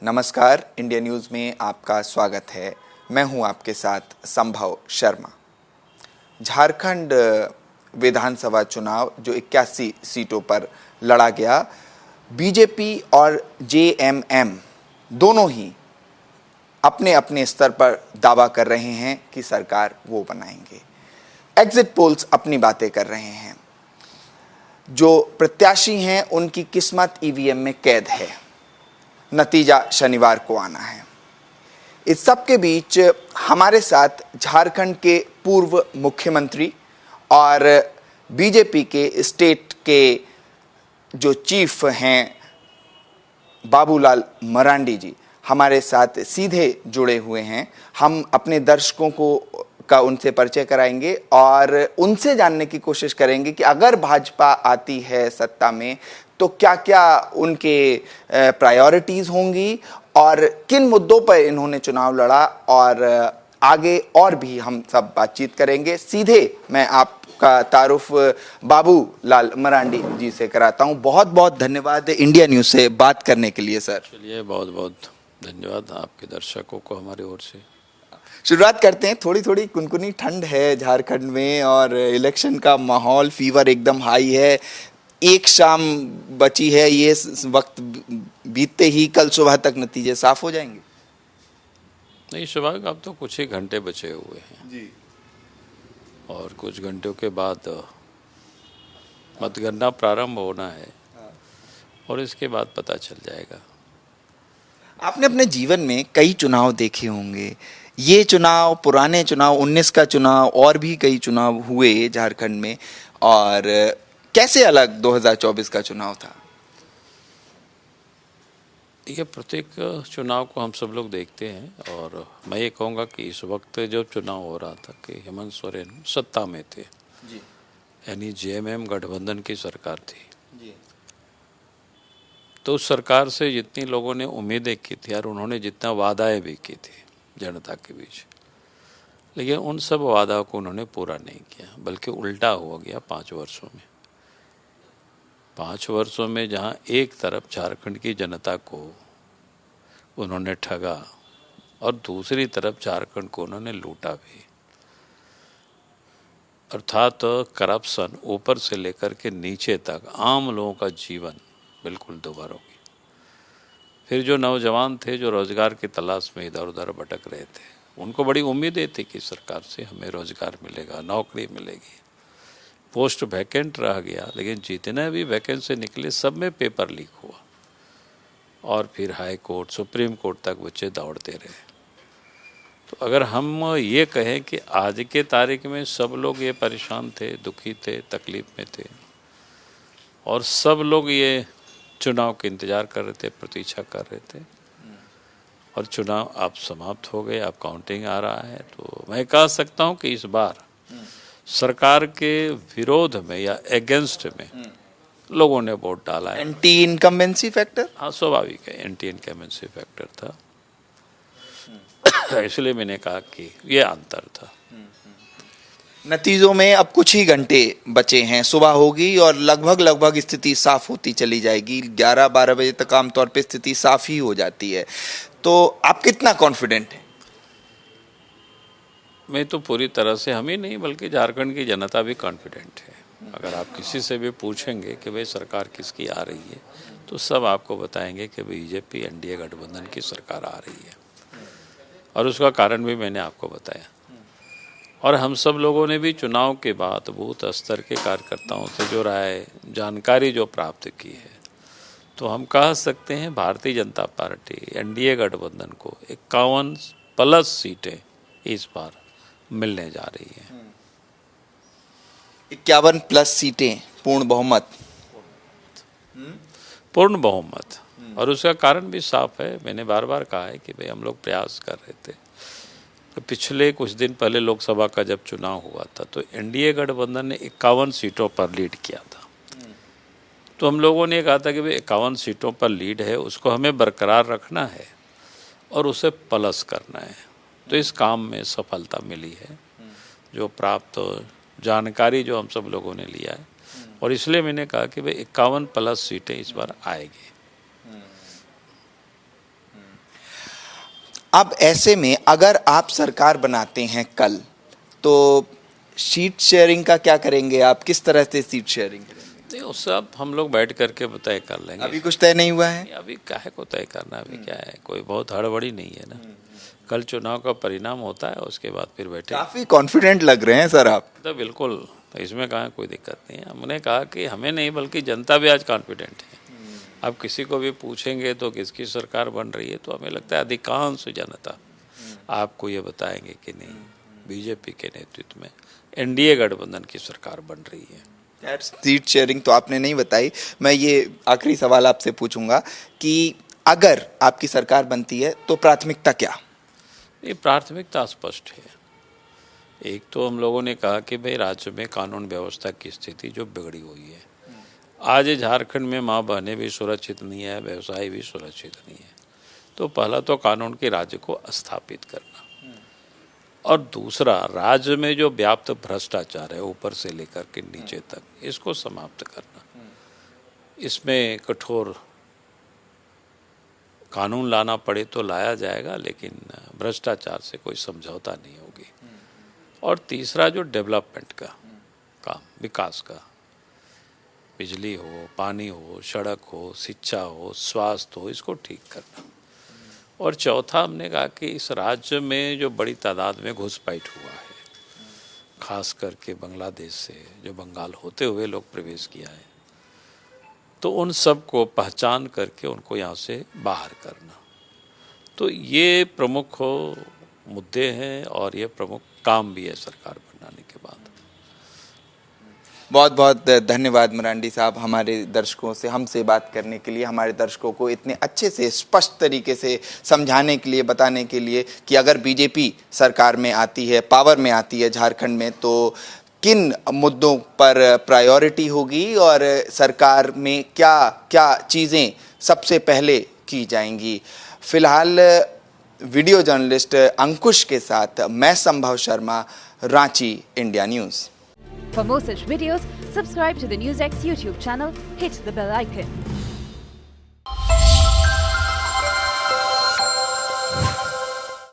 नमस्कार, India news में आपका स्वागत है। मैं हूं आपके साथ संभव शर्मा। झारखंड विधानसभा चुनाव जो 81 सीटों पर लड़ा गया, बीजेपी और जेएमएम दोनों ही अपने अपने स्तर पर दावा कर रहे हैं कि सरकार वो बनाएंगे। एग्जिट पोल्स अपनी बातें कर रहे हैं। जो प्रत्याशी हैं उनकी किस्मत ईवीएम में कैद है। नतीजा शनिवार को आना है। इस सब के बीच हमारे साथ झारखंड के पूर्व मुख्यमंत्री और बीजेपी के स्टेट के जो चीफ हैं बाबूलाल मरांडी जी हमारे साथ सीधे जुड़े हुए हैं। हम अपने दर्शकों का उनसे परिचय कराएंगे और उनसे जानने की कोशिश करेंगे कि अगर भाजपा आती है सत्ता में तो क्या क्या उनके प्रायोरिटीज होंगी और किन मुद्दों पर इन्होंने चुनाव लड़ा, और आगे और भी हम सब बातचीत करेंगे। सीधे मैं आपका तारुफ बाबूलाल मरांडी जी से कराता हूं। बहुत बहुत धन्यवाद इंडिया न्यूज़ से बात करने के लिए सर। चलिए, बहुत बहुत धन्यवाद आपके दर्शकों को हमारी ओर से। शुरुआत करते हैं। थोड़ी थोड़ी कुनकुनी ठंड है झारखंड में और इलेक्शन का माहौल, फीवर एकदम हाई है। एक शाम बची है, ये वक्त बीतते ही कल सुबह तक नतीजे साफ हो जाएंगे। नहीं, स्वाभाविक, अब तो कुछ ही घंटे बचे हुए हैं जी। और कुछ घंटों के बाद मतगणना प्रारंभ होना है और इसके बाद पता चल जाएगा। आपने अपने जीवन में कई चुनाव देखे होंगे। ये चुनाव, पुराने चुनाव, 19 का चुनाव और भी कई चुनाव हुए झारखंड में, और कैसे अलग 2024 का चुनाव था? देखिए, प्रत्येक चुनाव को हम सब लोग देखते हैं और मैं ये कहूँगा कि इस वक्त जो चुनाव हो रहा था कि हेमंत सोरेन सत्ता में थे जी, यानी जेएमएम गठबंधन की सरकार थी जी। तो उस सरकार से जितनी लोगों ने उम्मीदें की थी और उन्होंने जितना वादाएं भी की थी जनता के बीच, लेकिन उन सब वादा को उन्होंने पूरा नहीं किया, बल्कि उल्टा हो गया 5 वर्षों में। 5 वर्षों में जहां एक तरफ झारखंड की जनता को उन्होंने ठगा और दूसरी तरफ झारखंड को उन्होंने लूटा भी, अर्थात करप्शन ऊपर से लेकर के नीचे तक आम लोगों का जीवन बिल्कुल दुभर हो गया। फिर जो नौजवान थे जो रोजगार की तलाश में इधर उधर भटक रहे थे, उनको बड़ी उम्मीदें थी कि सरकार से हमें रोजगार मिलेगा, नौकरी मिलेगी। पोस्ट वैकेंट रह गया, लेकिन जितने भी वैकेंसी निकले सब में पेपर लीक हुआ और फिर हाई कोर्ट, सुप्रीम कोर्ट तक बच्चे दौड़ते रहे। तो अगर हम ये कहें कि आज के तारीख में सब लोग ये परेशान थे, दुखी थे, तकलीफ में थे और सब लोग ये चुनाव का इंतजार कर रहे थे, प्रतीक्षा कर रहे थे, और चुनाव अब समाप्त हो गए, अब काउंटिंग आ रहा है, तो मैं कह सकता हूं कि इस बार सरकार के विरोध में या अगेंस्ट में लोगों ने वोट डाला है। Anti incumbency factor? हाँ, स्वाभाविक है, एंटी इनकम्बेंसी फैक्टर था। इसलिए मैंने कहा कि ये अंतर था। नतीजों में अब कुछ ही घंटे बचे हैं, सुबह होगी और लगभग स्थिति साफ होती चली जाएगी। 11-12 बजे तक आमतौर पे स्थिति साफ ही हो जाती है। तो आप कितना कॉन्फिडेंट हैं? मैं तो पूरी तरह से, हम ही नहीं बल्कि झारखंड की जनता भी कॉन्फिडेंट है। अगर आप किसी से भी पूछेंगे कि भाई सरकार किसकी आ रही है, तो सब आपको बताएंगे कि बीजेपी एनडीए गठबंधन की सरकार आ रही है, और उसका कारण भी मैंने आपको बताया। और हम सब लोगों ने भी चुनाव के बाद बूथ स्तर के कार्यकर्ताओं से जो राय, जानकारी जो प्राप्त की है, तो हम कह सकते हैं भारतीय जनता पार्टी एनडीए गठबंधन को 51+ सीटें इस बार मिलने जा रही है। 51+ सीटें, पूर्ण बहुमत? पूर्ण बहुमत। और उसका कारण भी साफ है। मैंने बार बार कहा है कि भाई हम लोग प्रयास कर रहे थे। तो पिछले कुछ दिन पहले लोकसभा का जब चुनाव हुआ था तो एनडीए गठबंधन ने 51 सीटों पर लीड किया था। तो हम लोगों ने कहा था कि भाई 51 सीटों पर लीड है, उसको हमें बरकरार रखना है और उसे प्लस करना है। तो इस काम में सफलता मिली है, जो प्राप्त जानकारी जो हम सब लोगों ने लिया है, और इसलिए मैंने कहा कि भाई 51+ सीटें इस बार आएगी। अब ऐसे में अगर आप सरकार बनाते हैं कल, तो सीट शेयरिंग का क्या करेंगे आप? किस तरह से सीट शेयरिंग करेंगे? नहीं, वो सब हम लोग बैठ करके तय कर लेंगे। अभी कुछ तय नहीं हुआ है? अभी काहे को तय करना, अभी क्या है, कोई बहुत हड़बड़ी नहीं है ना। कल चुनाव का परिणाम होता है, उसके बाद फिर बैठे। काफी कॉन्फिडेंट लग रहे हैं सर आप। तो बिल्कुल, इसमें कहाँ कोई दिक्कत नहीं है। हमने कहा कि हमें नहीं बल्कि जनता भी आज कॉन्फिडेंट है। अब किसी को भी पूछेंगे तो किसकी सरकार बन रही है, तो हमें लगता है अधिकांश जनता आपको ये बताएंगे कि नहीं, बीजेपी के नेतृत्व में एनडीए गठबंधन की सरकार बन रही है। खैर, सीट शेयरिंग तो आपने नहीं बताई। मैं ये आखिरी सवाल आपसे पूछूंगा कि अगर आपकी सरकार बनती है तो प्राथमिकता क्या? ये प्राथमिकता स्पष्ट है। एक तो हम लोगों ने कहा कि भाई राज्य में कानून व्यवस्था की स्थिति जो बिगड़ी हुई है, आज झारखंड में माँ बहनें भी सुरक्षित नहीं है, व्यवसाय भी सुरक्षित नहीं है। तो पहला तो कानून के राज्य को स्थापित करना, और दूसरा राज्य में जो व्याप्त भ्रष्टाचार है ऊपर से लेकर के नीचे तक, इसको समाप्त करना। इसमें कठोर कानून लाना पड़े तो लाया जाएगा, लेकिन भ्रष्टाचार से कोई समझौता नहीं होगी। और तीसरा जो डेवलपमेंट का काम, विकास का, बिजली हो, पानी हो, सड़क हो, शिक्षा हो, स्वास्थ्य हो, इसको ठीक करना। और चौथा हमने कहा कि इस राज्य में जो बड़ी तादाद में घुसपैठ हुआ है, खास करके बांग्लादेश से जो बंगाल होते हुए लोग प्रवेश किया है, तो उन सब को पहचान करके उनको यहाँ से बाहर करना। तो ये प्रमुख मुद्दे हैं और ये प्रमुख काम भी है सरकार बनाने के बाद। बहुत बहुत धन्यवाद मरांडी साहब, हमारे दर्शकों से हमसे बात करने के लिए, हमारे दर्शकों को इतने अच्छे से स्पष्ट तरीके से समझाने के लिए, बताने के लिए कि अगर बीजेपी सरकार में आती है, पावर में आती है झारखंड में, तो किन मुद्दों पर प्रायोरिटी होगी और सरकार में क्या क्या चीज़ें सबसे पहले की जाएंगी। फिलहाल वीडियो जर्नलिस्ट अंकुश के साथ मैं संभव Sharma, Ranchi, India news. For more such videos, subscribe to the NewsX YouTube channel, hit the bell icon.